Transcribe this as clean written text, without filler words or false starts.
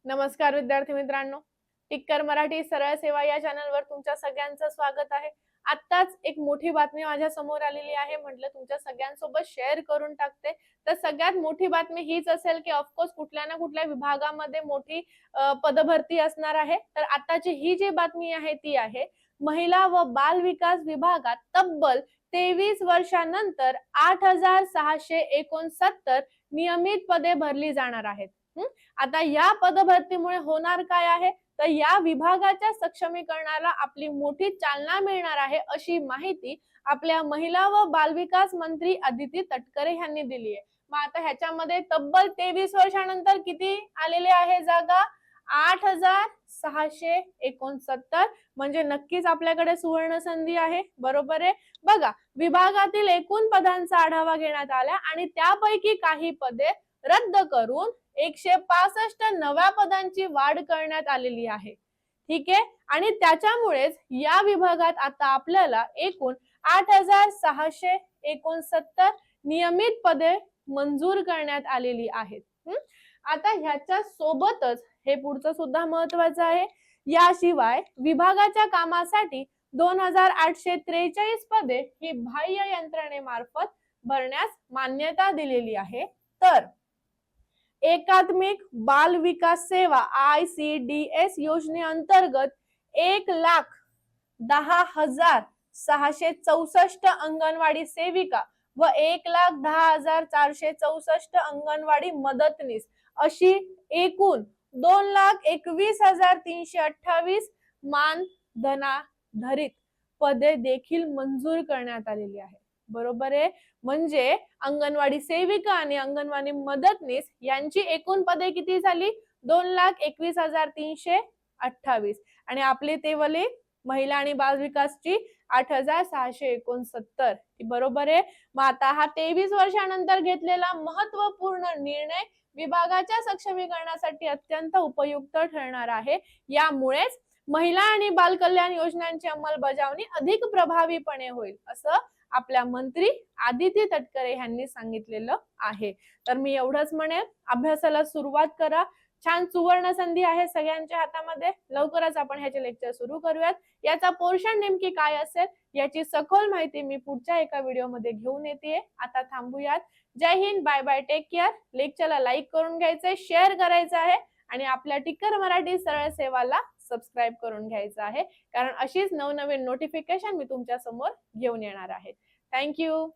नमस्कार विद्यार्थी मित्रांनो, टिक्कर मराठी सरळ सेवा या चॅनलवर तुमच्या सगळ्यांचं स्वागत आहे। आत्ताच एक मोठी बातमी माझ्या समोर आलेली आहे, म्हटलं तुमच्या सगळ्यांसोबत शेअर करून टाकते। तर सगळ्यात मोठी बातमी हीच असेल की ऑफकोर्स कुठल्या ना कुठल्या विभागामध्ये मोठी पदभरती असणार आहे। तर आताची ही जी बातमी आहे ती आहे महिला व बाल विकास विभागात तब्बल 23 वर्षांनंतर 8669 नियमित पदे भरली जाणार आहेत। आता या पदभरतीमुळे होणार काय आहे, तर या विभागाच्या सक्षमीकरणाला आपली मोठी चालना मिळणार आहे, अशी माहिती आपल्या महिला व बालविकास मंत्री अदिती तटकरे यांनी दिली आहे। मग आता ह्याच्यामध्ये तब्बल 23 वर्षानंतर किती आलेले आहे जागा? 8669। म्हणजे नक्कीच आपल्याकडे सुवर्ण संधी आहे, बरोबर आहे। बघा, विभागातील एकूण पदांचा आढावा घेण्यात आला आणि त्यापैकी काही पदे रद्द करून 165 नव्या पदांची वाढ करण्यात आलेली आहे। ठीक आहे, आणि त्याच्यामुळेच या विभागात आता आपल्याला एकूण 8669 नियमित पदे मंजूर करण्यात आलेली आहेत। आता ह्याच्या सोबतच हे पुढचं सुद्धा महत्त्वाचं आहे, याशिवाय विभागाच्या कामासाठी 2843 पदे ही बाह्य यंत्रणेमार्फत भरण्यास मान्यता दिलेली आहे। तर एकात्मिक बाल विकास सेवा ICDS योजनेअंतर्गत 1,10,664 अंगणवाडी सेविका व 1,10,464 अंगणवाडी मदतनीस अशी एकूण 2,21,328 मानधनाधारित पदे देखील मंजूर करण्यात आलेली आहे, बरोबर आहे। म्हणजे अंगणवाडी सेविका आणि अंगणवाडी मदतनीस यांची एकूण पदे किती झाली? 2,21,328 आणि आपले तेवले महिला आणि बाल विकासची 8,669, बरोबर आहे। मग आता हा 23 वर्षानंतर घेतलेला महत्त्वपूर्ण निर्णय विभागाच्या सक्षमीकरणासाठी अत्यंत उपयुक्त ठरणार आहे। यामुळेच महिला आणि बाल कल्याण योजनांची अंमलबजावणी अधिक प्रभावीपणे होईल, असं आपल्या मंत्री अदिती तटकरे यांनी सांगितलेलं आहे। तर मी एवढंच म्हणेन, अभ्यासाला सुरुवात करा। छान सुवर्ण संधी आहे सगळ्यांच्या हातामध्ये। लवकरच आपण ह्याचे लेक्चर सुरू करूयात। याचा पोर्शन नेमकी काय असेल याची सखोल माहिती मी पुढच्या एका व्हिडिओमध्ये घेऊन येते। आता थांबूयात। जय Hind, bye bye, take care. लेक्चरला लाईक करून घ्यायचंय, शेअर करायचं आहे आणि आपल्या टिक्कर मराठी सरळ सेवाला सबस्क्राइब करून घ्यायचं आहे, कारण अशीच नवनवीन नोटिफिकेशन मी तुमच्या समोर घेऊन येणार आहे। Thank you.